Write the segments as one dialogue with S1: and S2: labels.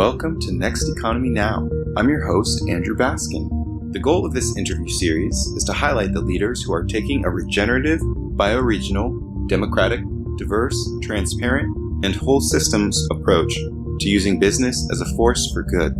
S1: Welcome to Next Economy Now. I'm your host, Andrew Baskin. The goal of this interview series is to highlight the leaders who are taking a regenerative, bioregional, democratic, diverse, transparent, and whole systems approach to using business as a force for good.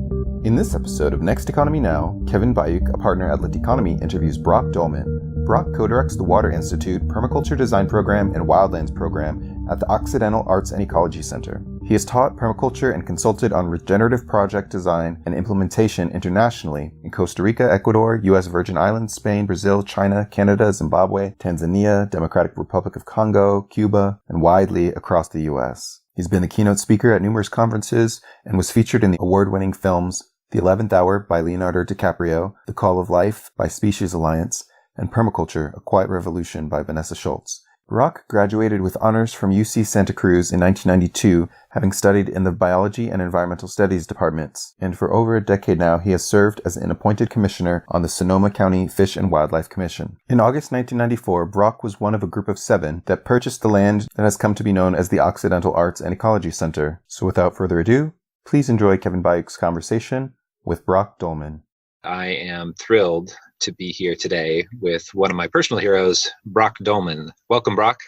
S1: In this episode of Next Economy Now, Kevin Bayuk, a partner at Lit Economy, interviews Brock Dolman. Brock co-directs the Water Institute Permaculture Design Program and Wildlands Program at the Occidental Arts and Ecology Center. He has taught permaculture and consulted on regenerative project design and implementation internationally in Costa Rica, Ecuador, U.S. Virgin Islands, Spain, Brazil, China, Canada, Zimbabwe, Tanzania, Democratic Republic of Congo, Cuba, and widely across the U.S. He's been the keynote speaker at numerous conferences and was featured in the award-winning films The 11th Hour by Leonardo DiCaprio, The Call of Life by Species Alliance, and Permaculture, A Quiet Revolution by Vanessa Shultz. Brock graduated with honors from UC Santa Cruz in 1992, having studied in the Biology and Environmental Studies departments, and for over a decade now he has served as an appointed commissioner on the Sonoma County Fish and Wildlife Commission. In August 1994, Brock was one of a group of 7 that purchased the land that has come to be known as the Occidental Arts and Ecology Center. So without further ado, please enjoy Kevin Bayuk's conversation with Brock Dolman.
S2: I am thrilled to be here today with one of my personal heroes, Brock Dolman. Welcome, Brock.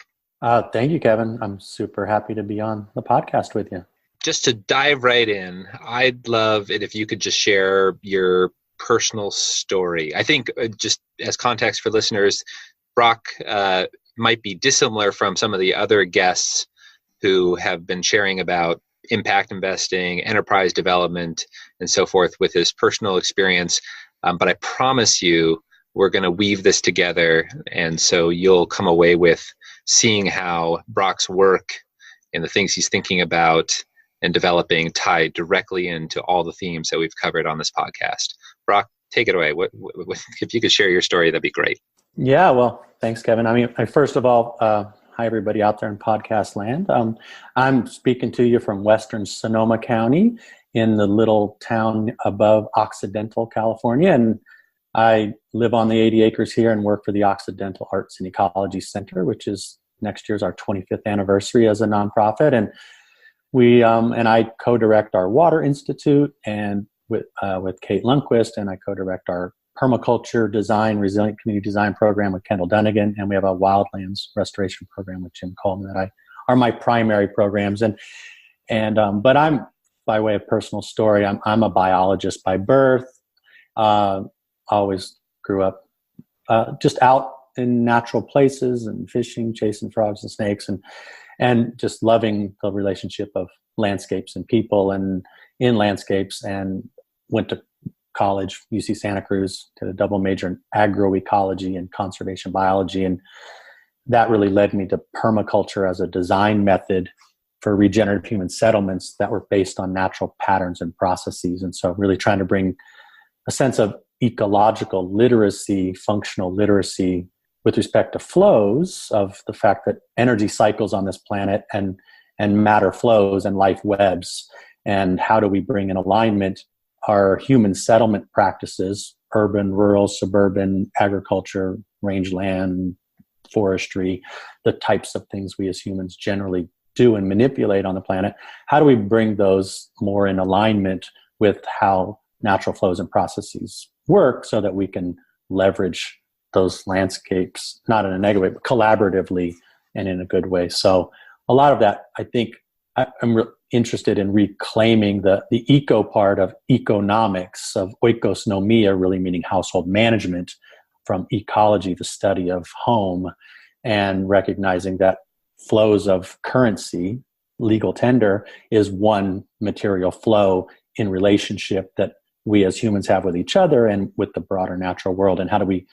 S3: Thank you, Kevin. I'm super happy to be on the podcast with you.
S2: Just to dive right in, I'd love it if you could just share your personal story. I think just as context for listeners, Brock might be dissimilar from some of the other guests who have been sharing about impact investing, enterprise development, and so forth with his personal experience. But I promise you, we're going to weave this together. And so you'll come away with seeing how Brock's work and the things he's thinking about and developing tie directly into all the themes that we've covered on this podcast. Brock, take it away. If you could share your story, that'd be great.
S3: Yeah, well, thanks, Kevin. I mean, first of all, hi, everybody out there in podcast land. I'm speaking to you from Western Sonoma County in the little town above Occidental, California. And I live on the 80 acres here and work for the Occidental Arts and Ecology Center, which is next year's our 25th anniversary as a nonprofit. And we and I co-direct our Water Institute and with Kate Lundquist, and I co-direct our Permaculture Design, Resilient Community Design program with Kendall Dunnigan, and we have a Wildlands Restoration program with Jim Coleman that are my primary programs. But I'm, by way of personal story, I'm a biologist by birth. Always grew up just out in natural places and fishing, chasing frogs and snakes, and just loving the relationship of landscapes and people and in landscapes, and went to college, UC Santa Cruz, did a double major in agroecology and conservation biology. And that really led me to permaculture as a design method for regenerative human settlements that were based on natural patterns and processes. And so really trying to bring a sense of ecological literacy, functional literacy with respect to flows, of the fact that energy cycles on this planet and matter flows and life webs. And how do we bring in alignment our human settlement practices, urban, rural, suburban, agriculture, rangeland, forestry, the types of things we as humans generally do and manipulate on the planet. How do we bring those more in alignment with how natural flows and processes work so that we can leverage those landscapes, not in a negative way, but collaboratively and in a good way? So a lot of that, I think, I'm interested in reclaiming the eco part of economics, of oikosnomia, really meaning household management, from ecology, the study of home, and recognizing that flows of currency, legal tender, is one material flow in relationship that we as humans have with each other and with the broader natural world. And how do we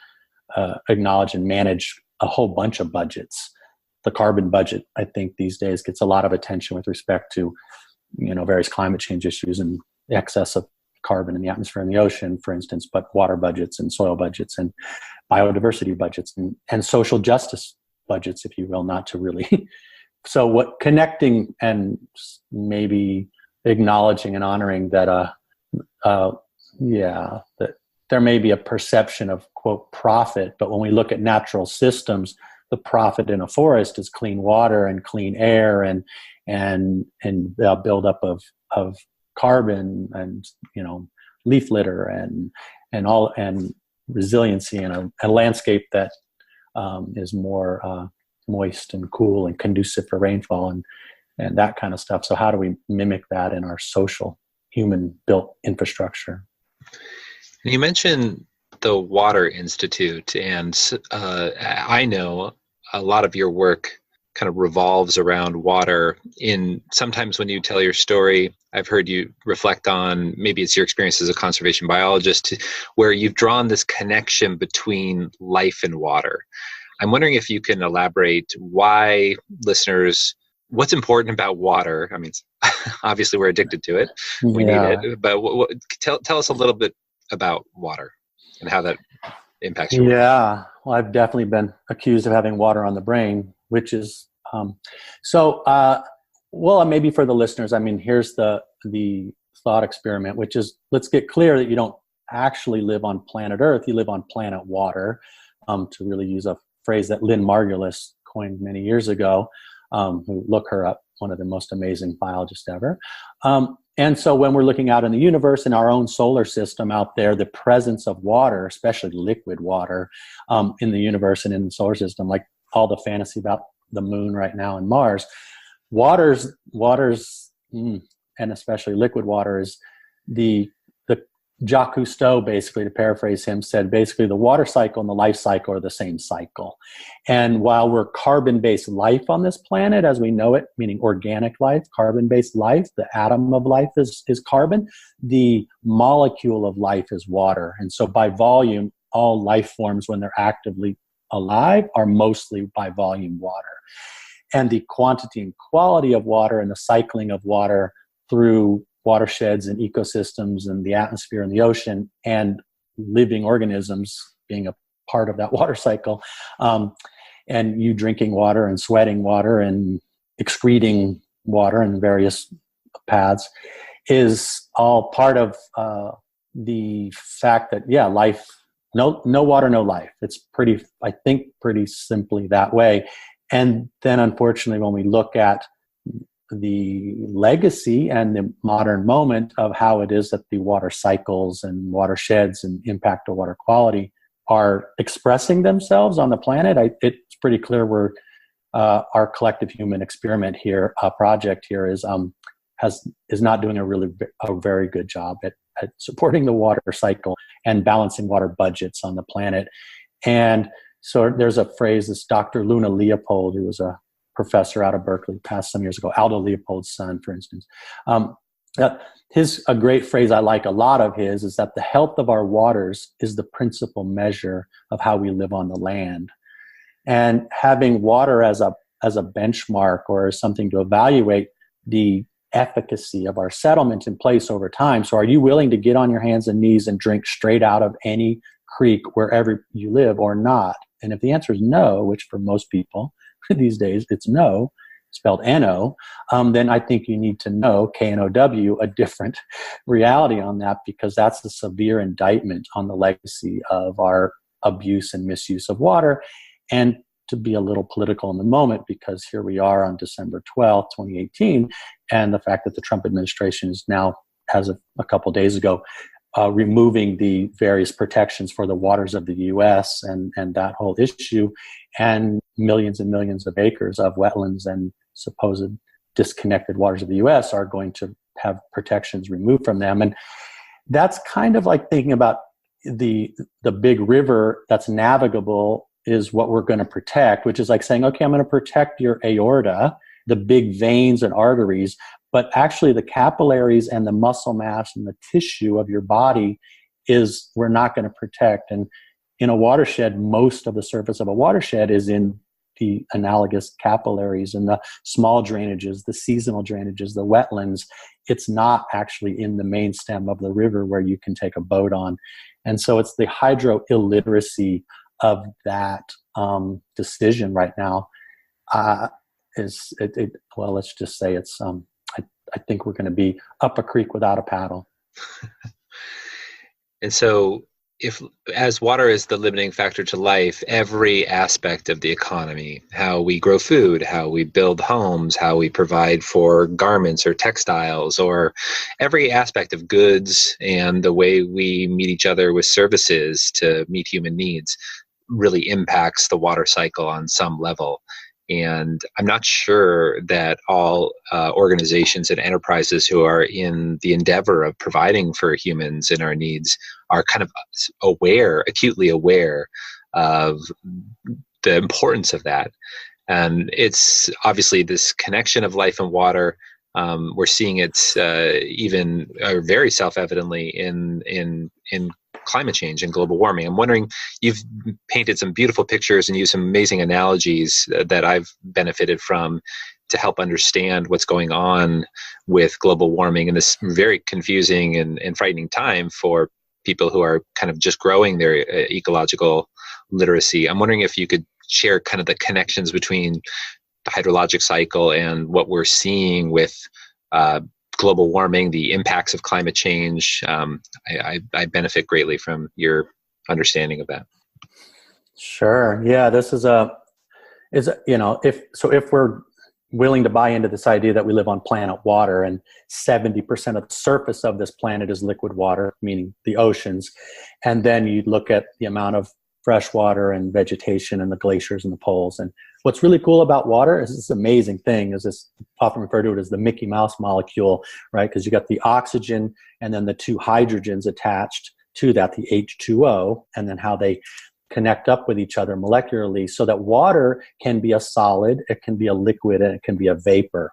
S3: acknowledge and manage a whole bunch of budgets? The carbon budget, I think, these days gets a lot of attention with respect to, various climate change issues and excess of carbon in the atmosphere and the ocean, for instance, but water budgets and soil budgets and biodiversity budgets and social justice budgets, if you will, not to really. So what connecting and maybe acknowledging and honoring that, that there may be a perception of, quote, profit, but when we look at natural systems, the profit in a forest is clean water and clean air and buildup of carbon and, leaf litter and resiliency and a landscape that is more moist and cool and conducive for rainfall and that kind of stuff. So how do we mimic that in our social human built infrastructure?
S2: You mentioned the Water Institute, and I know a lot of your work kind of revolves around water. Sometimes when you tell your story, I've heard you reflect on, maybe it's your experience as a conservation biologist, where you've drawn this connection between life and water. I'm wondering if you can elaborate why listeners, what's important about water? I mean, obviously we're addicted to it, we need it, but tell us a little bit about water and how that impacts your work.
S3: Yeah, well, I've definitely been accused of having water on the brain, which is maybe for the listeners, I mean, here's the thought experiment, which is, let's get clear that you don't actually live on planet Earth, you live on planet water, to really use a phrase that Lynn Margulis coined many years ago, who, look her up, one of the most amazing biologists ever. And so when we're looking out in the universe, in our own solar system out there, the presence of water, especially liquid water, in the universe and in the solar system, like all the fantasy about the moon right now and Mars, water's and especially liquid water is the Jacques Cousteau, basically, to paraphrase him, said basically the water cycle and the life cycle are the same cycle. And while we're carbon-based life on this planet as we know it, meaning organic life, carbon-based life, the atom of life is carbon, the molecule of life is water. And so by volume, all life forms, when they're actively alive, are mostly by volume water. And the quantity and quality of water and the cycling of water through watersheds and ecosystems and the atmosphere and the ocean and living organisms being a part of that water cycle, and you drinking water and sweating water and excreting water in various paths, is all part of the fact that, life, no water, no life. It's pretty simply that way. And then unfortunately, when we look at the legacy and the modern moment of how it is that the water cycles and watersheds and impact of water quality are expressing themselves on the planet, it's pretty clear we're our collective human experiment here, project here, is not doing a very good job at supporting the water cycle and balancing water budgets on the planet. And so there's a phrase, this Dr. Luna Leopold, who was a professor out of Berkeley, passed some years ago, Aldo Leopold's son, for instance. A great phrase I like a lot of his is that the health of our waters is the principal measure of how we live on the land. And having water as a benchmark or as something to evaluate the efficacy of our settlement in place over time. So are you willing to get on your hands and knees and drink straight out of any creek wherever you live or not? And if the answer is no, which for most people these days it's no, spelled N-O, then I think you need to know, K-N-O-W, a different reality on that, because that's a severe indictment on the legacy of our abuse and misuse of water. And to be a little political in the moment, because here we are on December 12th, 2018, and the fact that the Trump administration is now, as of a couple days ago, removing the various protections for the waters of the U.S. and that whole issue, and millions of acres of wetlands and supposed disconnected waters of the U.S. are going to have protections removed from them. And that's kind of like thinking about the big river that's navigable is what we're going to protect, which is like saying, okay, I'm going to protect your aorta, the big veins and arteries, but actually the capillaries and the muscle mass and the tissue of your body is we're not going to protect. And in a watershed, most of the surface of a watershed is in the analogous capillaries and the small drainages, the seasonal drainages, the wetlands. It's not actually in the main stem of the river where you can take a boat on. And so it's the hydro illiteracy of that decision right now. Well, let's just say it's, I think we're going to be up a creek without a paddle.
S2: And so if as water is the limiting factor to life, every aspect of the economy, how we grow food, how we build homes, how we provide for garments or textiles, or every aspect of goods and the way we meet each other with services to meet human needs really impacts the water cycle on some level. And I'm not sure that all organizations and enterprises who are in the endeavor of providing for humans and our needs are kind of acutely aware of the importance of that. And it's obviously this connection of life and water. We're seeing it even very self-evidently in climate change and global warming. I'm wondering, you've painted some beautiful pictures and used some amazing analogies that I've benefited from to help understand what's going on with global warming in this very confusing and frightening time for people who are kind of just growing their ecological literacy. I'm wondering if you could share kind of the connections between the hydrologic cycle and what we're seeing with global warming, the impacts of climate change. I benefit greatly from your understanding of that.
S3: Sure. Yeah, this is if we're willing to buy into this idea that we live on planet water and 70% of the surface of this planet is liquid water, meaning the oceans, and then you look at the amount of fresh water and vegetation and the glaciers and the poles. And what's really cool about water is this amazing thing, is this often referred to it as the Mickey Mouse molecule, right? Because you got the oxygen and then the two hydrogens attached to that, the H2O, and then how they connect up with each other molecularly so that water can be a solid, it can be a liquid, and it can be a vapor.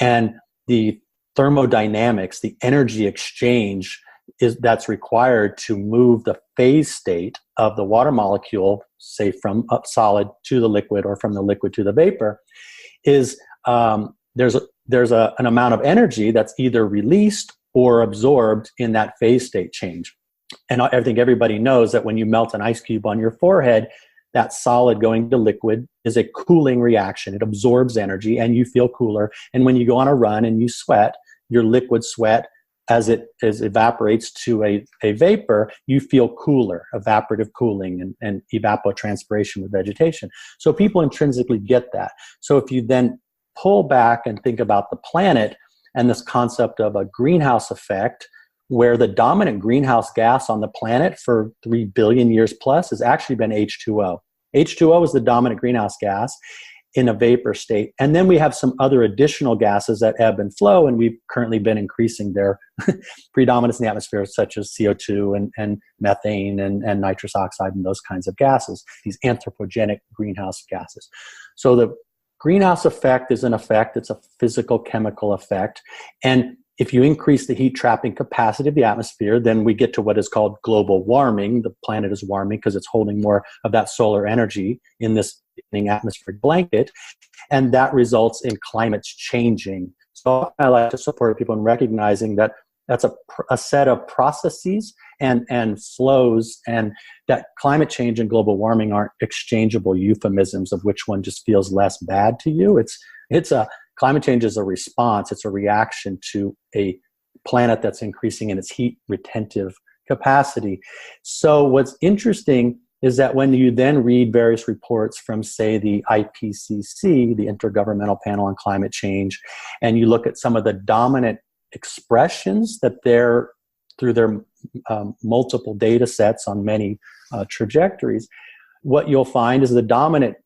S3: And the thermodynamics, the energy exchange that's required to move the phase state of the water molecule, say from a solid to the liquid or from the liquid to the vapor, is there's an amount of energy that's either released or absorbed in that phase state change. And I think everybody knows that when you melt an ice cube on your forehead, that solid going to liquid is a cooling reaction. It absorbs energy and you feel cooler. And when you go on a run and you sweat, your liquid sweat, as it evaporates to a vapor, you feel cooler, evaporative cooling and evapotranspiration with vegetation. So people intrinsically get that. So if you then pull back and think about the planet and this concept of a greenhouse effect, where the dominant greenhouse gas on the planet for 3 billion years plus has actually been H2O. H2O is the dominant greenhouse gas in a vapor state. And then we have some other additional gases that ebb and flow, and we've currently been increasing their predominance in the atmosphere, such as CO2 and methane and nitrous oxide and those kinds of gases, these anthropogenic greenhouse gases. So the greenhouse effect is an effect. It's a physical chemical effect. And if you increase the heat trapping capacity of the atmosphere, then we get to what is called global warming. The planet is warming because it's holding more of that solar energy in this atmospheric blanket, and that results in climates changing. So I like to support people in recognizing that that's a set of processes and flows, and that climate change and global warming aren't exchangeable euphemisms of which one just feels less bad to you. Climate change is a response. It's a reaction to a planet that's increasing in its heat retentive capacity. So what's interesting is that when you then read various reports from, say, the IPCC, the Intergovernmental Panel on Climate Change, and you look at some of the dominant expressions that they're, through their multiple data sets on many trajectories, what you'll find is the dominant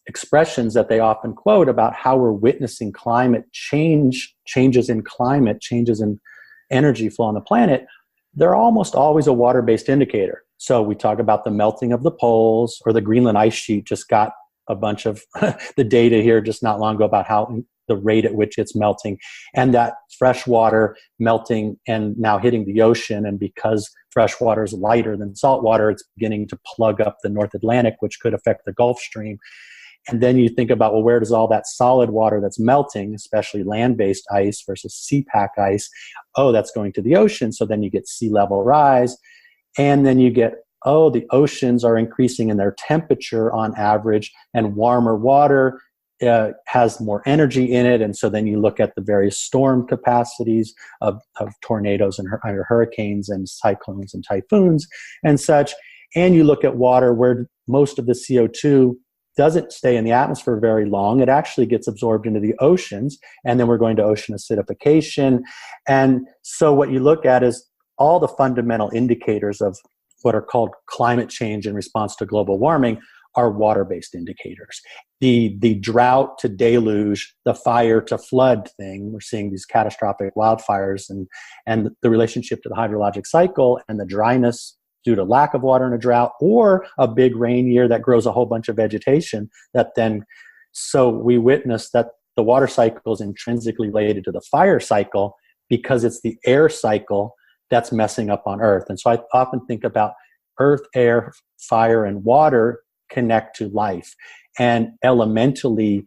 S3: expressions that they often quote about how we're witnessing climate change, changes in climate, changes in energy flow on the planet, they're almost always a water-based indicator. So we talk about the melting of the poles, or the Greenland ice sheet just got a bunch of the data here just not long ago about how the rate at which it's melting, and that fresh water melting and now hitting the ocean. And because fresh water is lighter than salt water, it's beginning to plug up the North Atlantic, which could affect the Gulf Stream. And then you think about, well, where does all that solid water that's melting, especially land-based ice versus sea-pack ice, that's going to the ocean. So then you get sea level rise. And then you get, the oceans are increasing in their temperature on average, and warmer water has more energy in it. And so then you look at the various storm capacities of tornadoes and hurricanes and cyclones and typhoons and such. And you look at water where most of the CO2 doesn't stay in the atmosphere very long. It actually gets absorbed into the oceans. And then we're going to ocean acidification. And so what you look at is all the fundamental indicators of what are called climate change in response to global warming are water-based indicators. The drought to deluge, the fire to flood thing, we're seeing these catastrophic wildfires and the relationship to the hydrologic cycle and the dryness due to lack of water in a drought, or a big rain year that grows a whole bunch of vegetation that then, so we witness that the water cycle is intrinsically related to the fire cycle because it's the air cycle that's messing up on Earth. And so I often think about earth, air, fire, and water connect to life. And elementally,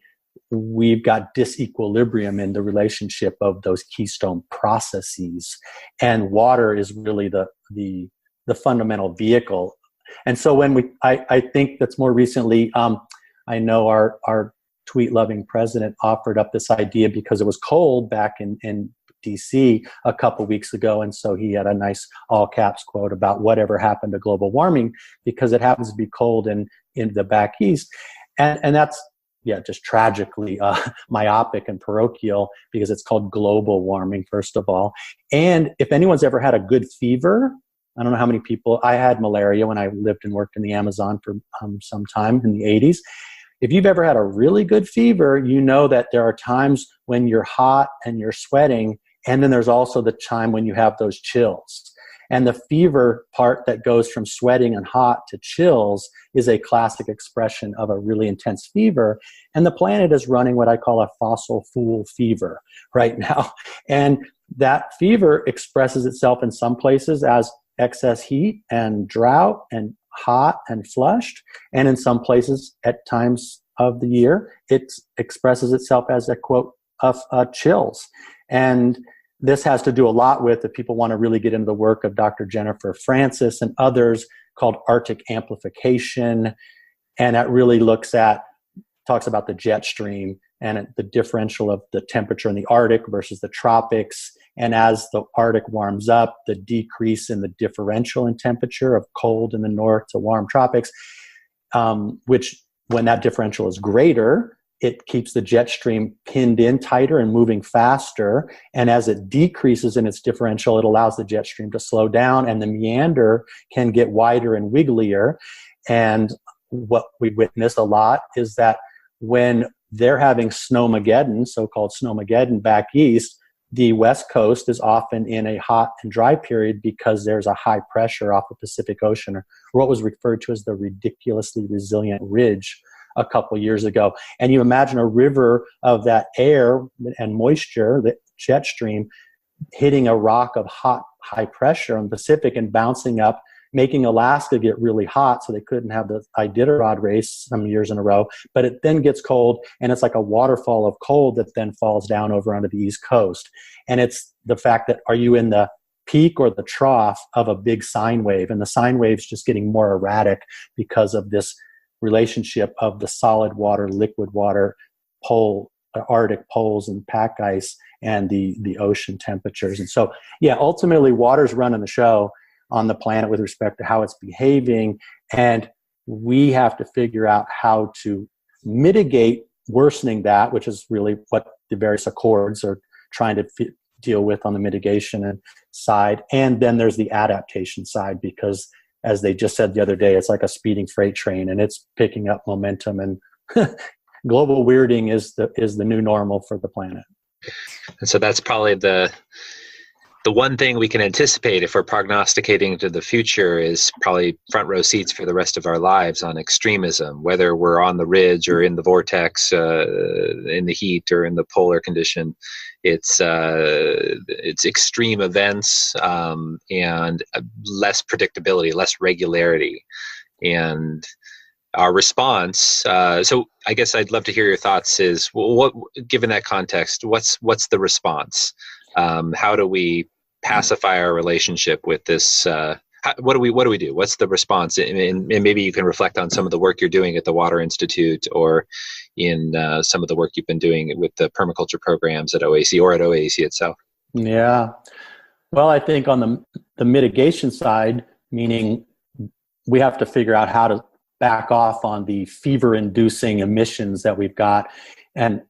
S3: we've got disequilibrium in the relationship of those keystone processes. And water is really the fundamental vehicle. And so when I think that's more recently, I know our tweet-loving president offered up this idea because it was cold back in DC a couple weeks ago. And so he had a nice all caps quote about whatever happened to global warming because it happens to be cold in the back east. And that's, just tragically myopic and parochial because it's called global warming, first of all. And if anyone's ever had a good fever, I don't know how many people, I had malaria when I lived and worked in the Amazon for some time in the 80s. If you've ever had a really good fever, you know that there are times when you're hot and you're sweating, and then there's also the time when you have those chills. And the fever part that goes from sweating and hot to chills is a classic expression of a really intense fever. And the planet is running what I call a fossil fuel fever right now. And that fever expresses itself in some places as excess heat and drought and hot and flushed. And in some places at times of the year, it expresses itself as a quote of chills. And this has to do a lot with, if people want to really get into the work of Dr. Jennifer Francis and others, called Arctic Amplification. And that really talks about the jet stream and the differential of the temperature in the Arctic versus the tropics. And as the Arctic warms up, the decrease in the differential in temperature of cold in the north to warm tropics, which when that differential is greater, it keeps the jet stream pinned in tighter and moving faster. And as it decreases in its differential, it allows the jet stream to slow down and the meander can get wider and wigglier. And what we witness a lot is that when they're having snowmageddon, so-called snowmageddon back east, the West Coast is often in a hot and dry period because there's a high pressure off the Pacific Ocean, or what was referred to as the ridiculously resilient ridge a couple years ago. And you imagine a river of that air and moisture, the jet stream, hitting a rock of high pressure on the Pacific and bouncing up, making Alaska get really hot so they couldn't have the Iditarod race some years in a row. But it then gets cold, and it's like a waterfall of cold that then falls down over onto the East Coast. And it's the fact that, are you in the peak or the trough of a big sine wave? And the sine wave's just getting more erratic because of this relationship of the solid water, liquid water, Arctic poles and pack ice, and the ocean temperatures. And so, ultimately water's running the show on the planet with respect to how it's behaving. And we have to figure out how to mitigate worsening that, which is really what the various accords are trying to deal with on the mitigation side. And then there's the adaptation side, because as they just said the other day, it's like a speeding freight train and it's picking up momentum, and global weirding is the new normal for the planet.
S2: And so that's probably the one thing we can anticipate if we're prognosticating to the future is probably front row seats for the rest of our lives on extremism, whether we're on the ridge or in the vortex, in the heat or in the polar condition. It's extreme events and less predictability, less regularity. And our response, so I guess I'd love to hear your thoughts is, what, given that context, what's the response? How do we pacify our relationship with this? What do we do? What's the response? And maybe you can reflect on some of the work you're doing at the Water Institute, or in some of the work you've been doing with the permaculture programs at OAC or at OAC itself.
S3: Yeah. Well, I think on the mitigation side, meaning we have to figure out how to back off on the fever-inducing emissions that we've got. And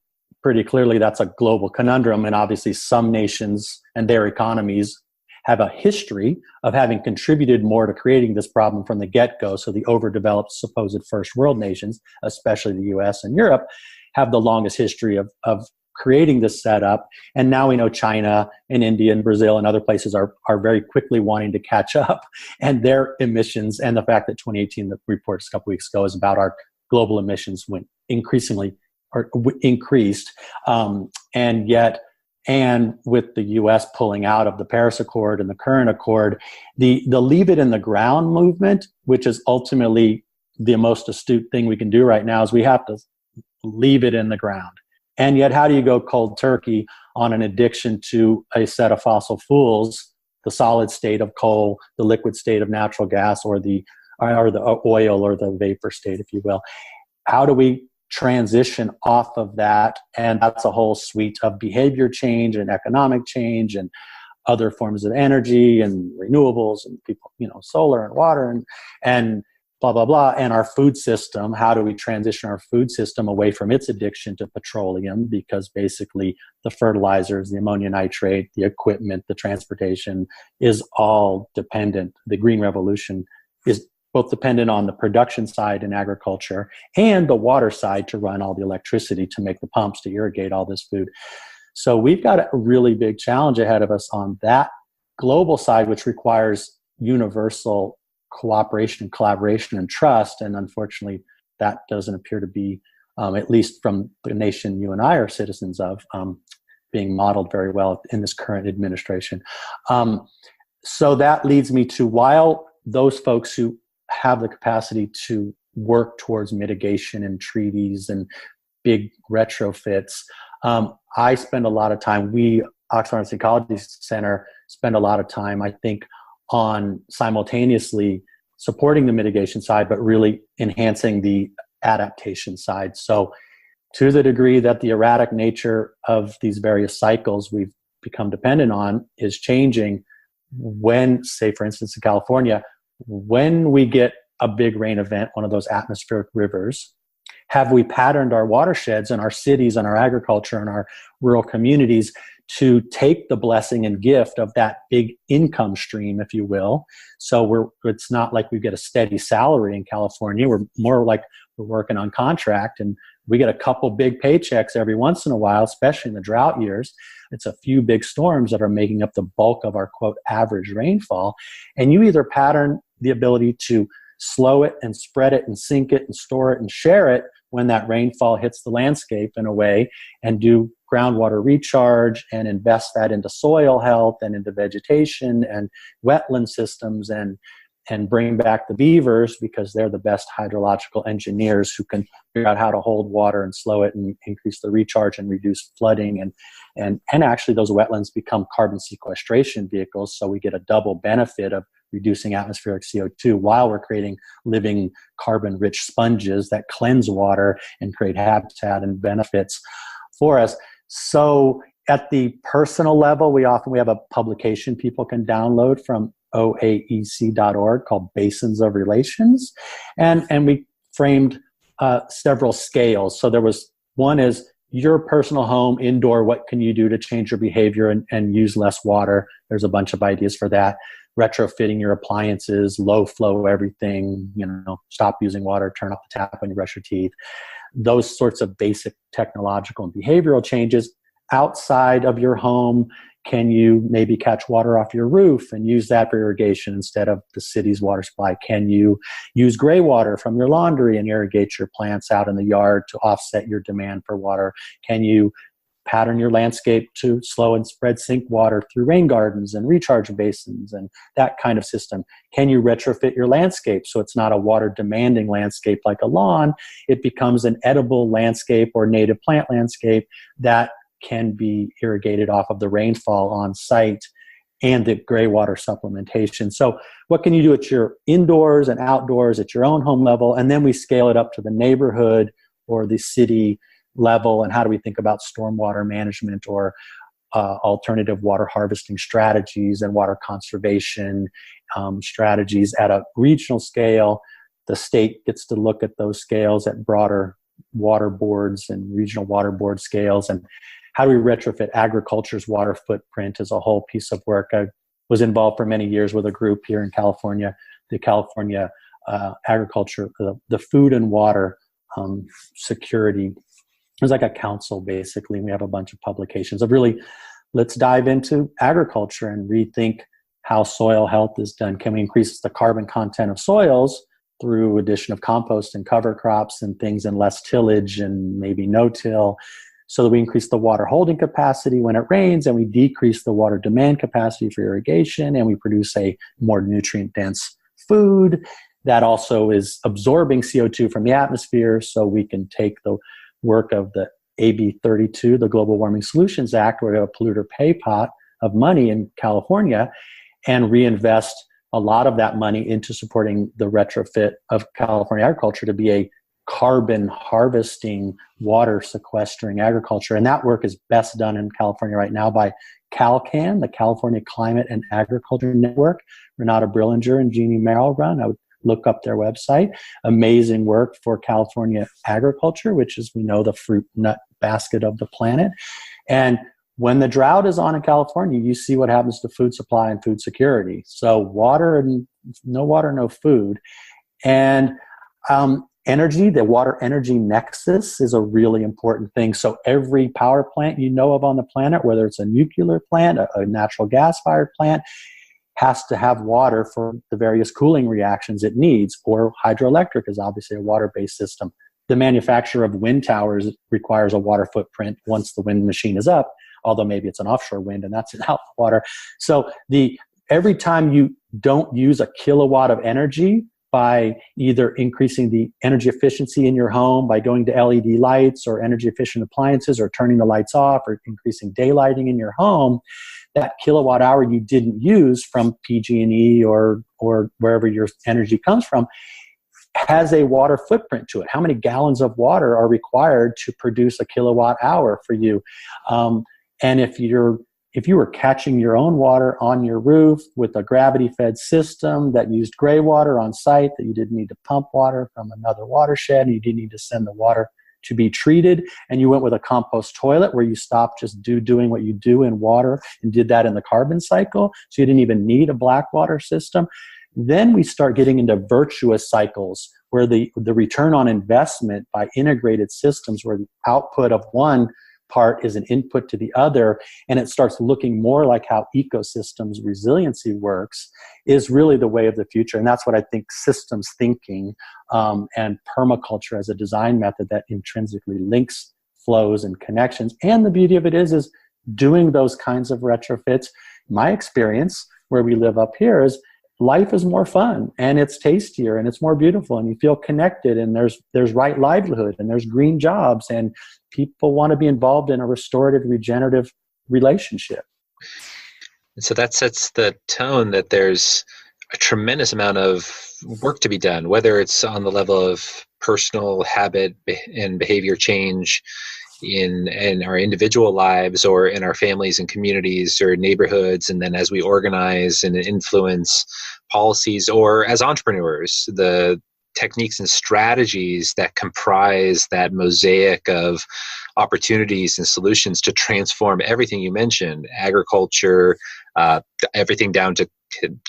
S3: pretty clearly that's a global conundrum. And obviously some nations and their economies have a history of having contributed more to creating this problem from the get-go. So the overdeveloped supposed first world nations, especially the US and Europe, have the longest history of creating this setup. And now we know China and India and Brazil and other places are very quickly wanting to catch up. And their emissions, and the fact that 2018, the report a couple weeks ago, is about our global emissions went increasingly or increased. And with the US pulling out of the Paris Accord and the current accord, the leave it in the ground movement, which is ultimately the most astute thing we can do right now, is we have to leave it in the ground. And yet, how do you go cold turkey on an addiction to a set of fossil fuels, the solid state of coal, the liquid state of natural gas, or the oil or the vapor state, if you will? How do we transition off of that? And that's a whole suite of behavior change and economic change and other forms of energy and renewables and people, solar and water and blah, blah, blah. And our food system, how do we transition our food system away from its addiction to petroleum? Because basically the fertilizers, the ammonia nitrate, the equipment, the transportation is all dependent. The green revolution is both dependent on the production side in agriculture and the water side to run all the electricity to make the pumps to irrigate all this food. So we've got a really big challenge ahead of us on that global side, which requires universal cooperation, collaboration, and trust. And unfortunately, that doesn't appear to be, at least from the nation you and I are citizens of, being modeled very well in this current administration. So that leads me to, while those folks who have the capacity to work towards mitigation and treaties and big retrofits, I spend a lot of time, Oxford Ecology Center spend a lot of time, I think, on simultaneously supporting the mitigation side, but really enhancing the adaptation side. So to the degree that the erratic nature of these various cycles we've become dependent on is changing, when, say, for instance, in California, when we get a big rain event, one of those atmospheric rivers, have we patterned our watersheds and our cities and our agriculture and our rural communities to take the blessing and gift of that big income stream, if you will? So it's not like we get a steady salary in California. We're more like we're working on contract, and we get a couple big paychecks every once in a while, especially in the drought years. It's a few big storms that are making up the bulk of our, quote, average rainfall. And you either pattern the ability to slow it and spread it and sink it and store it and share it when that rainfall hits the landscape in a way, and do groundwater recharge and invest that into soil health and into vegetation and wetland systems and bring back the beavers, because they're the best hydrological engineers who can figure out how to hold water and slow it and increase the recharge and reduce flooding. And actually those wetlands become carbon sequestration vehicles. So we get a double benefit of reducing atmospheric CO2 while we're creating living carbon-rich sponges that cleanse water and create habitat and benefits for us. So at the personal level, we have a publication people can download from oaec.org called Basins of Relations. And we framed several scales. So there was one is your personal home, indoor, what can you do to change your behavior and use less water? There's a bunch of ideas for that. Retrofitting your appliances, low flow everything, stop using water, turn off the tap when you brush your teeth. Those sorts of basic technological and behavioral changes. Outside of your home, can you maybe catch water off your roof and use that for irrigation instead of the city's water supply? Can you use gray water from your laundry and irrigate your plants out in the yard to offset your demand for water? Can you pattern your landscape to slow and spread sink water through rain gardens and recharge basins and that kind of system? Can you retrofit your landscape so it's not a water demanding landscape like a lawn? It becomes an edible landscape or native plant landscape that can be irrigated off of the rainfall on site and the gray water supplementation. So what can you do at your indoors and outdoors at your own home level? And then we scale it up to the neighborhood or the city level, and how do we think about stormwater management or alternative water harvesting strategies and water conservation strategies at a regional scale. The state gets to look at those scales at broader water boards and regional water board scales. And how do we retrofit agriculture's water footprint is a whole piece of work. I was involved for many years with a group here in California, the California Agriculture, the Food and Water Security. It was like a council, basically. We have a bunch of publications of really, let's dive into agriculture and rethink how soil health is done. Can we increase the carbon content of soils through addition of compost and cover crops and things, and less tillage and maybe no-till, so that we increase the water holding capacity when it rains, and we decrease the water demand capacity for irrigation, and we produce a more nutrient-dense food that also is absorbing CO2 from the atmosphere, so we can take the work of the AB 32, the Global Warming Solutions Act, where we have a polluter pay pot of money in California, and reinvest a lot of that money into supporting the retrofit of California agriculture to be a carbon harvesting, water sequestering agriculture. And that work is best done in California right now by CalCAN, the California Climate and Agriculture Network. Renata Brillinger and Jeannie Merrill run. I would look up their website. Amazing work for California agriculture, which is, we know, the fruit nut basket of the planet. And when the drought is on in California, you see what happens to food supply and food security. So water, no food. And energy, the water energy nexus is a really important thing. So every power plant you know of on the planet, whether it's a nuclear plant, a natural gas-fired plant, has to have water for the various cooling reactions it needs, or hydroelectric is obviously a water-based system. The manufacture of wind towers requires a water footprint once the wind machine is up, although maybe it's an offshore wind and that's out the water. So every time you don't use a kilowatt of energy by either increasing the energy efficiency in your home by going to LED lights or energy efficient appliances, or turning the lights off, or increasing daylighting in your home, that kilowatt hour you didn't use from PG&E or wherever your energy comes from has a water footprint to it. How many gallons of water are required to produce a kilowatt hour for you? And if you were catching your own water on your roof with a gravity-fed system that used gray water on site, that you didn't need to pump water from another watershed, and you didn't need to send the water to be treated, and you went with a compost toilet where you stopped just doing what you do in water and did that in the carbon cycle, so you didn't even need a black water system, then we start getting into virtuous cycles where the return on investment by integrated systems, where the output of one part is an input to the other, and it starts looking more like how ecosystems resiliency works, is really the way of the future. And that's what I think systems thinking and permaculture as a design method that intrinsically links flows and connections. And the beauty of it is doing those kinds of retrofits. My experience where we live up here is life is more fun, and it's tastier, and it's more beautiful, and you feel connected, and there's right livelihood, and there's green jobs, and people want to be involved in a restorative, regenerative relationship.
S2: So that sets the tone that there's a tremendous amount of work to be done, whether it's on the level of personal habit and behavior change in our individual lives, or in our families and communities or neighborhoods, and then as we organize and influence policies, or as entrepreneurs, the techniques and strategies that comprise that mosaic of opportunities and solutions to transform everything you mentioned, agriculture, everything down to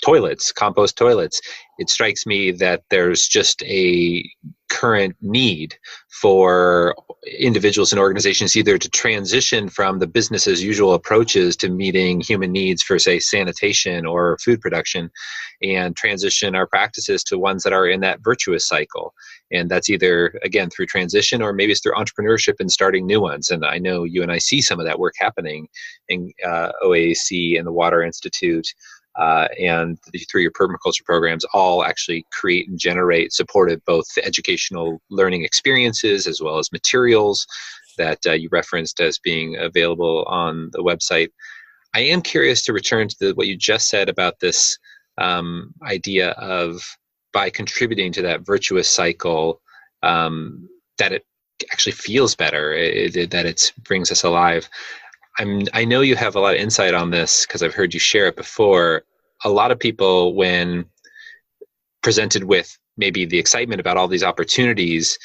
S2: toilets, compost toilets. It strikes me that there's just a current need for individuals and organizations either to transition from the business as usual approaches to meeting human needs for, say, sanitation or food production, and transition our practices to ones that are in that virtuous cycle. And that's either, again, through transition, or maybe it's through entrepreneurship and starting new ones. And I know you and I see some of that work happening in OAC and the Water Institute, and through your permaculture programs, all actually create and generate supportive both educational learning experiences as well as materials that you referenced as being available on the website. I am curious to return to what you just said about this idea of, by contributing to that virtuous cycle, that it actually feels better, that it brings us alive. I know you have a lot of insight on this because I've heard you share it before. A lot of people, when presented with maybe the excitement about all these opportunities,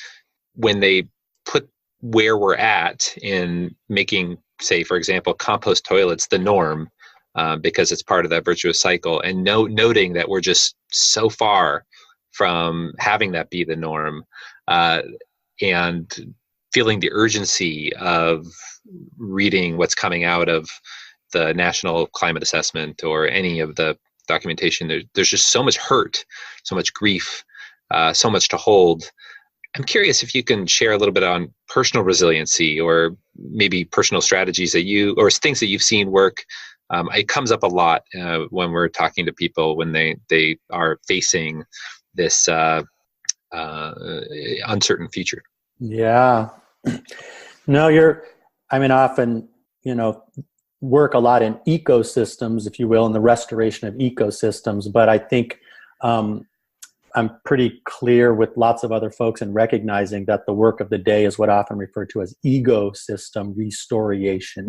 S2: when they put where we're at in making, say, for example, compost toilets the norm, because it's part of that virtuous cycle, and noting that we're just so far from having that be the norm, and feeling the urgency of reading what's coming out of the National Climate Assessment or any of the documentation. There's just so much hurt, so much grief, so much to hold. I'm curious if you can share a little bit on personal resiliency, or maybe personal strategies or things that you've seen work. It comes up a lot when we're talking to people when they are facing this uncertain future.
S3: Yeah. No, often, work a lot in ecosystems, if you will, in the restoration of ecosystems. But I think I'm pretty clear with lots of other folks in recognizing that the work of the day is what I often refer to as ecosystem restoration.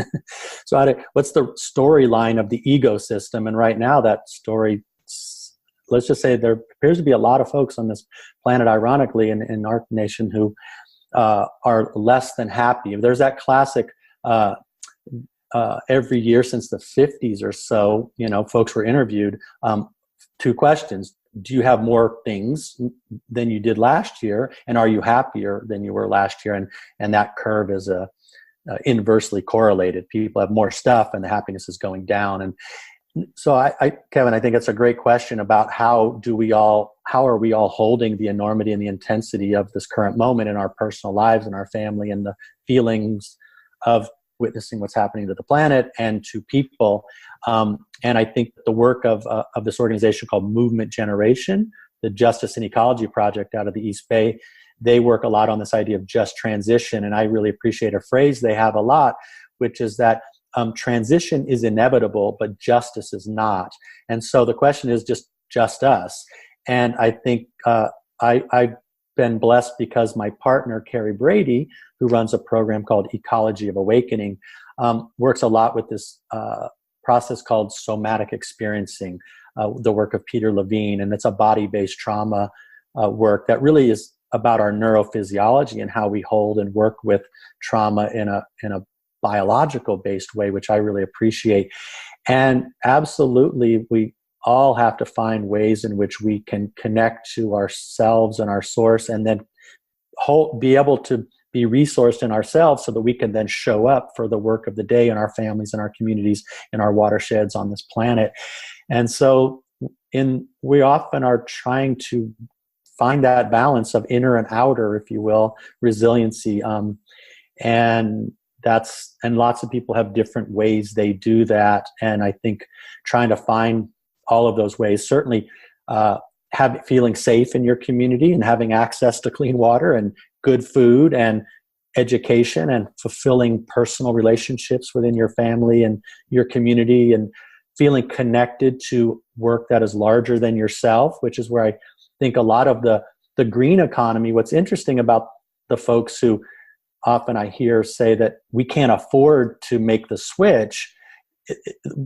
S3: So what's the storyline of the ecosystem? And right now that story, let's just say there appears to be a lot of folks on this planet, ironically, in our nation who are less than happy. There's that classic every year since the 50s or so, folks were interviewed. 2 questions. Do you have more things than you did last year? And are you happier than you were last year? And that curve is inversely correlated. People have more stuff and the happiness is going down. And so Kevin, I think it's a great question about how are we all holding the enormity and the intensity of this current moment in our personal lives and our family, and the feelings of witnessing what's happening to the planet and to people. And I think the work of this organization called Movement Generation, the Justice and Ecology Project out of the East Bay, they work a lot on this idea of just transition. And I really appreciate a phrase they have a lot, which is that transition is inevitable, but justice is not. And so the question is just us. And I think I've been blessed because my partner, Carrie Brady, who runs a program called Ecology of Awakening, works a lot with this process called somatic experiencing, the work of Peter Levine. And it's a body-based trauma work that really is about our neurophysiology and how we hold and work with trauma in a biological based way, which I really appreciate. And absolutely, we all have to find ways in which we can connect to ourselves and our source, and then be able to be resourced in ourselves so that we can then show up for the work of the day in our families and our communities and our watersheds on this planet. And so we often are trying to find that balance of inner and outer, if you will, resiliency. And lots of people have different ways they do that. And I think trying to find all of those ways, certainly feeling safe in your community and having access to clean water and good food and education and fulfilling personal relationships within your family and your community, and feeling connected to work that is larger than yourself, which is where I think a lot of the green economy, what's interesting about the folks who often I hear say that we can't afford to make the switch,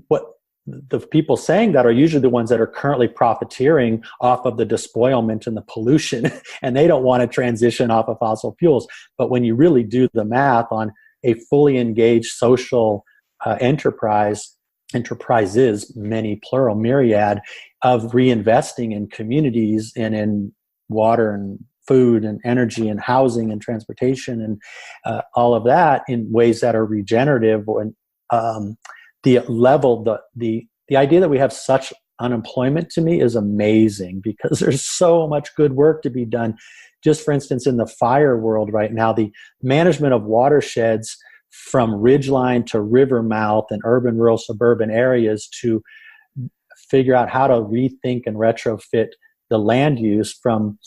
S3: what the people saying that are usually the ones that are currently profiteering off of the despoilment and the pollution, and they don't want to transition off of fossil fuels. But when you really do the math on a fully engaged social enterprises, many plural, myriad, of reinvesting in communities and in water and food and energy and housing and transportation and all of that in ways that are regenerative, and the idea that we have such unemployment, to me, is amazing, because there's so much good work to be done. Just for instance, in the fire world right now, the management of watersheds from ridgeline to river mouth and urban, rural, suburban areas, to figure out how to rethink and retrofit the land use from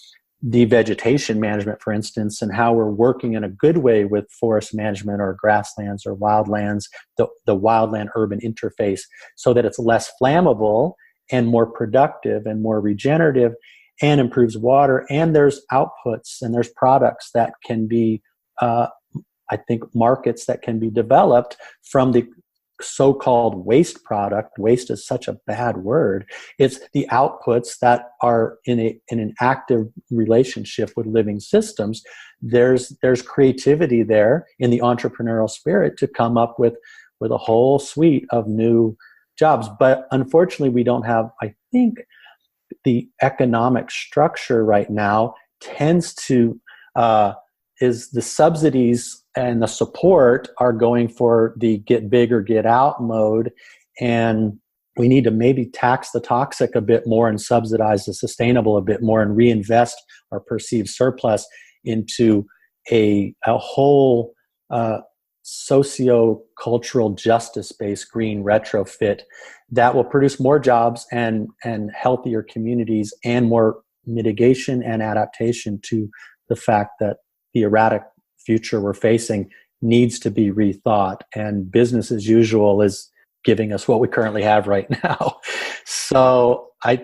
S3: devegetation management, for instance, and how we're working in a good way with forest management or grasslands or wildlands, the wildland urban interface, so that it's less flammable and more productive and more regenerative and improves water. And there's outputs and there's products that can be I think, markets that can be developed from the so-called waste product. Waste is such a bad word. It's the outputs that are in an active relationship with living systems. There's creativity there in the entrepreneurial spirit to come up with a whole suite of new jobs. But unfortunately, we don't have, I think, the economic structure right now tends to is the subsidies and the support are going for the get big or get out mode. And we need to maybe tax the toxic a bit more and subsidize the sustainable a bit more and reinvest our perceived surplus into a whole socio-cultural justice-based green retrofit that will produce more jobs and healthier communities and more mitigation and adaptation to the fact that the erratic future we're facing needs to be rethought, and business as usual is giving us what we currently have right now. So I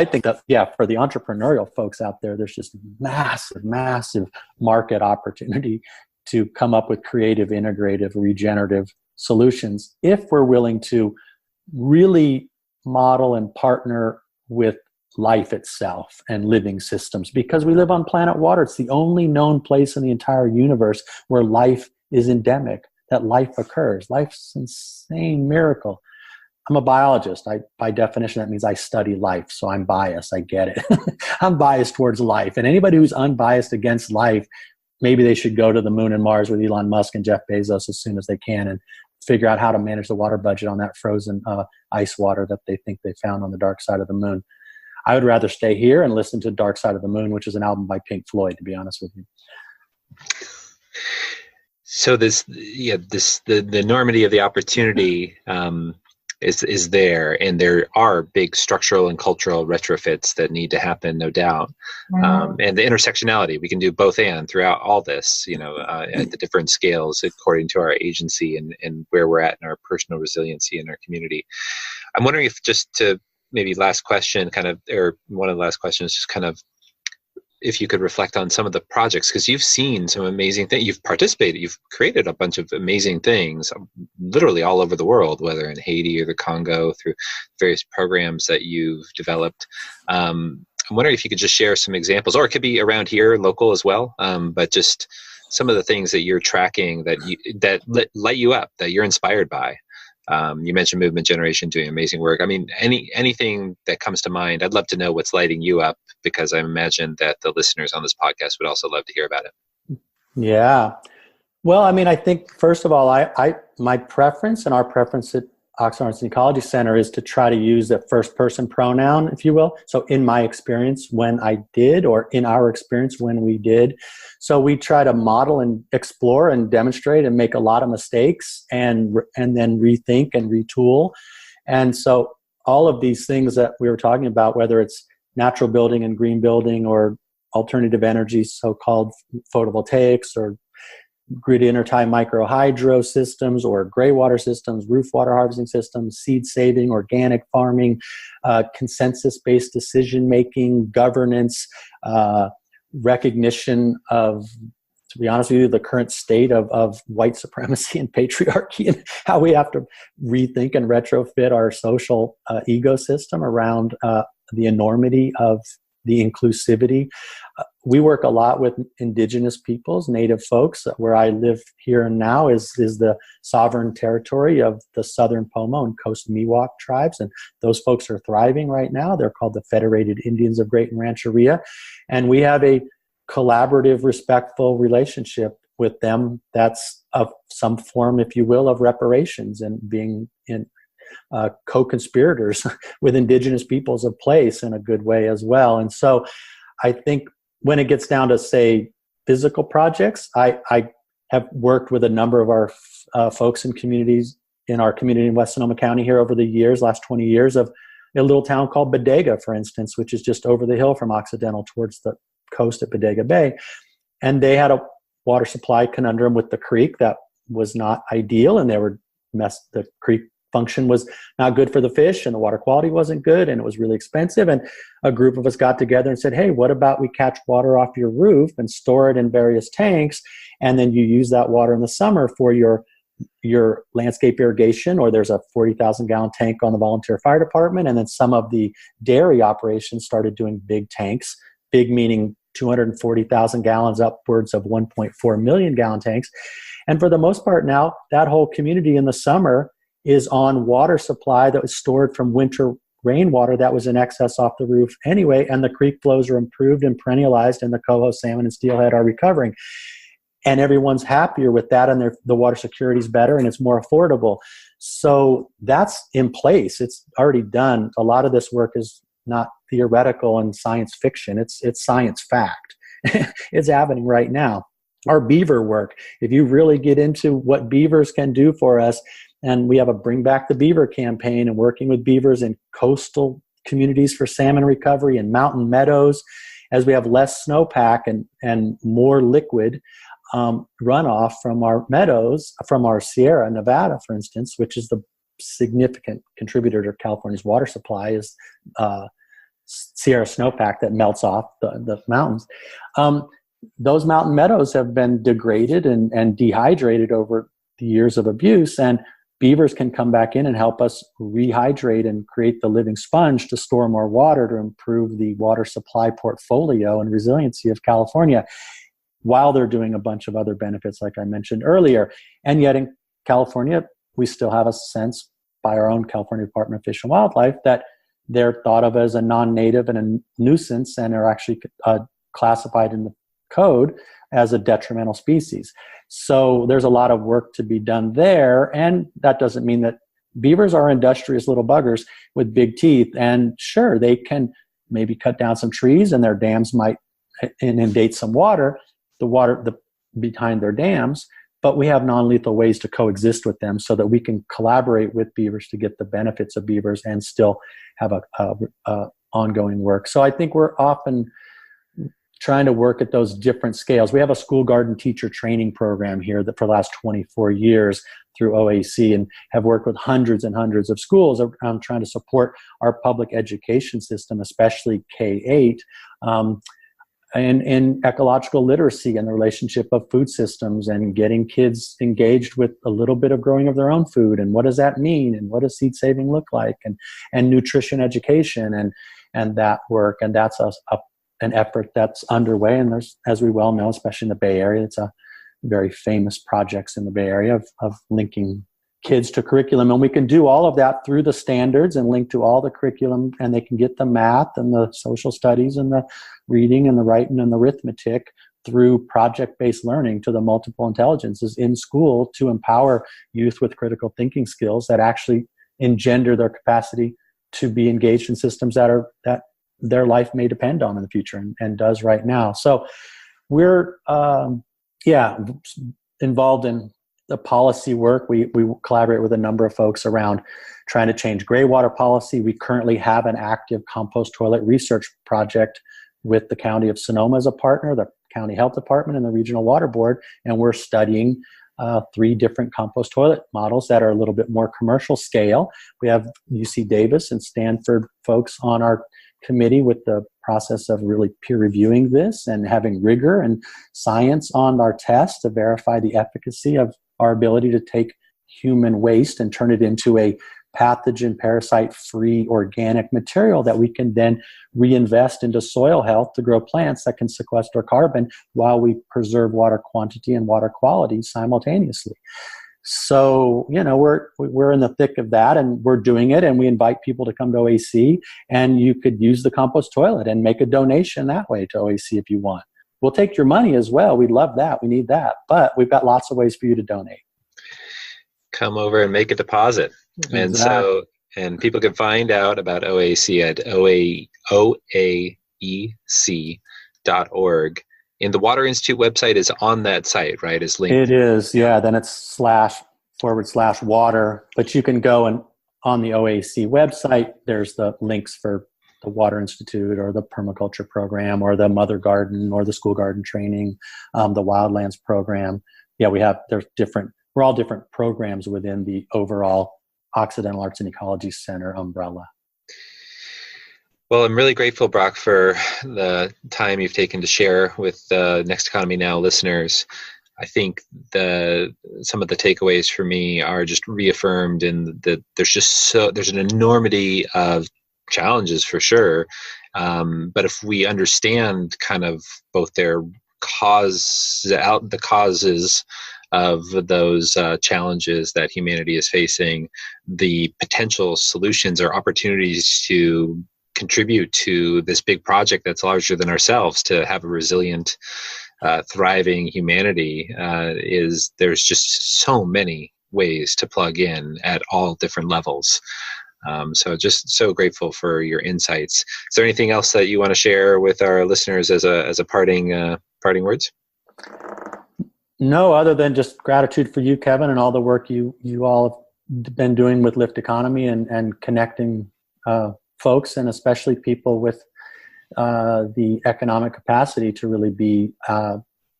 S3: think that, yeah, for the entrepreneurial folks out there, there's just massive market opportunity to come up with creative, integrative, regenerative solutions if we're willing to really model and partner with life itself and living systems, because we live on planet water. It's the only known place in the entire universe where life is endemic, that life occurs. Life's an insane miracle. I'm a biologist. By definition, that means I study life, so I'm biased. I get it. I'm biased towards life. And anybody who's unbiased against life, maybe they should go to the moon and Mars with Elon Musk and Jeff Bezos as soon as they can and figure out how to manage the water budget on that frozen ice water that they think they found on the dark side of the moon. I would rather stay here and listen to Dark Side of the Moon, which is an album by Pink Floyd, to be honest with you.
S2: So the enormity of the opportunity is there, and there are big structural and cultural retrofits that need to happen, no doubt. And the intersectionality, we can do both and throughout all this, at the different scales according to our agency and where we're at in our personal resiliency in our community. I'm wondering if, just to maybe last question, or one of the last questions, just kind of if you could reflect on some of the projects, because you've seen some amazing things, you've participated, you've created a bunch of amazing things literally all over the world, whether in Haiti or the Congo, through various programs that you've developed. I'm wondering if you could just share some examples, or it could be around here, local as well, but just some of the things that you're tracking that light you up, that you're inspired by. You mentioned Movement Generation doing amazing work. I mean, anything that comes to mind, I'd love to know what's lighting you up, because I imagine that the listeners on this podcast would also love to hear about it.
S3: Yeah. Well, I mean, I think, first of all, my preference and our preference at Oxnard Arts and Ecology Center is to try to use the first person pronoun, if you will. So in my experience when I did, or in our experience when we did. So we try to model and explore and demonstrate and make a lot of mistakes and then rethink and retool. And so all of these things that we were talking about, whether it's natural building and green building, or alternative energy, so-called photovoltaics, or grid intertie micro hydro systems, or gray water systems, roof water harvesting systems, seed saving, organic farming, consensus-based decision making, governance, recognition of, to be honest with you, the current state of white supremacy and patriarchy, and how we have to rethink and retrofit our social ecosystem around the enormity of the inclusivity. We work a lot with indigenous peoples, native folks. Where I live here and now is the sovereign territory of the Southern Pomo and Coast Miwok tribes, and those folks are thriving right now. They're called the Federated Indians of Great and Rancheria, and we have a collaborative, respectful relationship with them that's of some form, if you will, of reparations, and being in co-conspirators with indigenous peoples of place in a good way as well. And so I think when it gets down to, say, physical projects, I have worked with a number of our folks and communities in our community in West Sonoma County here over the years, last 20 years, of a little town called Bodega, for instance, which is just over the hill from Occidental towards the coast at Bodega Bay. And they had a water supply conundrum with the creek that was not ideal, and the creek function was not good for the fish, and the water quality wasn't good, and it was really expensive. And a group of us got together and said, hey, what about we catch water off your roof and store it in various tanks, and then you use that water in the summer for your landscape irrigation, or there's a 40,000 gallon tank on the volunteer fire department. And then some of the dairy operations started doing big tanks, big meaning 240,000 gallons upwards of 1.4 million gallon tanks. And for the most part now, that whole community in the summer is on water supply that was stored from winter rainwater that was in excess off the roof anyway, and the creek flows are improved and perennialized, and the coho, salmon, and steelhead are recovering. And everyone's happier with that, and the water security is better, and it's more affordable. So that's in place. It's already done. A lot of this work is not theoretical and science fiction. It's science fact. It's happening right now. Our beaver work, if you really get into what beavers can do for us, and we have a Bring Back the Beaver campaign and working with beavers in coastal communities for salmon recovery and mountain meadows, as we have less snowpack and more liquid runoff from our meadows, from our Sierra Nevada, for instance, which is the significant contributor to California's water supply, is Sierra snowpack that melts off the mountains. Those mountain meadows have been degraded and dehydrated over the years of abuse, and beavers can come back in and help us rehydrate and create the living sponge to store more water to improve the water supply portfolio and resiliency of California, while they're doing a bunch of other benefits like I mentioned earlier. And yet in California, we still have a sense by our own California Department of Fish and Wildlife that they're thought of as a non-native and a nuisance, and are actually classified in the code as a detrimental species. So there's a lot of work to be done there, and that doesn't mean that beavers are industrious little buggers with big teeth, and sure, they can maybe cut down some trees and their dams might inundate some water, behind their dams, but we have non-lethal ways to coexist with them so that we can collaborate with beavers to get the benefits of beavers and still have a ongoing work. So I think we're often trying to work at those different scales. We have a school garden teacher training program here that for the last 24 years through OAC, and have worked with hundreds and hundreds of schools around trying to support our public education system, especially K-8, and ecological literacy and the relationship of food systems, and getting kids engaged with a little bit of growing of their own food, and what does that mean, and what does seed saving look like, and nutrition education and that work. And that's an effort that's underway. And there's, as we well know, especially in the Bay Area, it's a very famous projects in the Bay Area of linking kids to curriculum. And we can do all of that through the standards and link to all the curriculum, and they can get the math and the social studies and the reading and the writing and the arithmetic through project-based learning to the multiple intelligences in school to empower youth with critical thinking skills that actually engender their capacity to be engaged in systems that their life may depend on in the future, and does right now. So we're involved in the policy work. We collaborate with a number of folks around trying to change gray water policy. We currently have an active compost toilet research project with the County of Sonoma as a partner, the County Health Department, and the Regional Water Board, and we're studying 3 different compost toilet models that are a little bit more commercial scale. We have UC Davis and Stanford folks on our committee with the process of really peer reviewing this and having rigor and science on our tests to verify the efficacy of our ability to take human waste and turn it into a pathogen, parasite-free organic material that we can then reinvest into soil health to grow plants that can sequester carbon while we preserve water quantity and water quality simultaneously. So, we're in the thick of that, and we're doing it, and we invite people to come to OAC, and you could use the compost toilet and make a donation that way to OAC if you want. We'll take your money as well. We'd love that. We need that. But we've got lots of ways for you to donate.
S2: Come over and make a deposit.
S3: Exactly.
S2: And people can find out about OAC at oaec.org. And the Water Institute website is on that site, right? Is linked.
S3: It is, yeah. Then it's //water. But you can go and on the OAC website, there's the links for the Water Institute or the Permaculture program or the Mother Garden or the School Garden Training, the Wildlands program. Yeah, we're all different programs within the overall Occidental Arts and Ecology Center umbrella.
S2: Well, I'm really grateful, Brock, for the time you've taken to share with the Next Economy Now listeners. I think some of the takeaways for me are just reaffirmed in that there's an enormity of challenges for sure. But if we understand kind of both the causes of those challenges that humanity is facing, the potential solutions or opportunities to contribute to this big project that's larger than ourselves to have a resilient, thriving humanity, there's just so many ways to plug in at all different levels. So just so grateful for your insights. Is there anything else that you want to share with our listeners as a parting words?
S3: No, other than just gratitude for you, Kevin, and all the work you all have been doing with Lift Economy and connecting folks, and especially people with the economic capacity to really be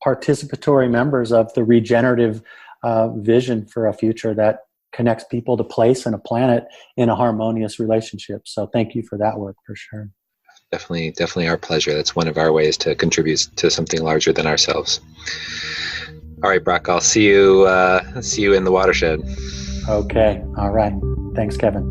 S3: participatory members of the regenerative vision for a future that connects people to place and a planet in a harmonious relationship. So thank you for that work, for sure.
S2: Definitely our pleasure. That's one of our ways to contribute to something larger than ourselves. All right, Brock, I'll see you in the watershed.
S3: Okay. All right. Thanks, Kevin.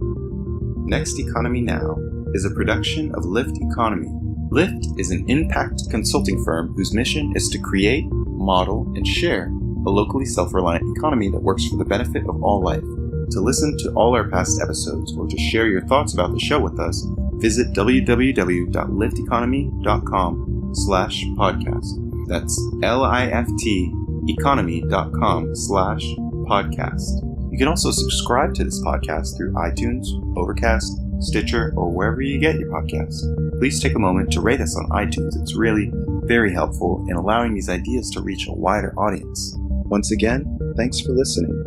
S1: Next Economy Now is a production of Lift Economy. Lift is an impact consulting firm whose mission is to create, model, and share a locally self-reliant economy that works for the benefit of all life. To listen to all our past episodes or to share your thoughts about the show with us, visit www.lifteconomy.com/podcast. That's LIFT economy.com/podcast. You can also subscribe to this podcast through iTunes, Overcast, Stitcher, or wherever you get your podcasts. Please take a moment to rate us on iTunes. It's really very helpful in allowing these ideas to reach a wider audience. Once again, thanks for listening.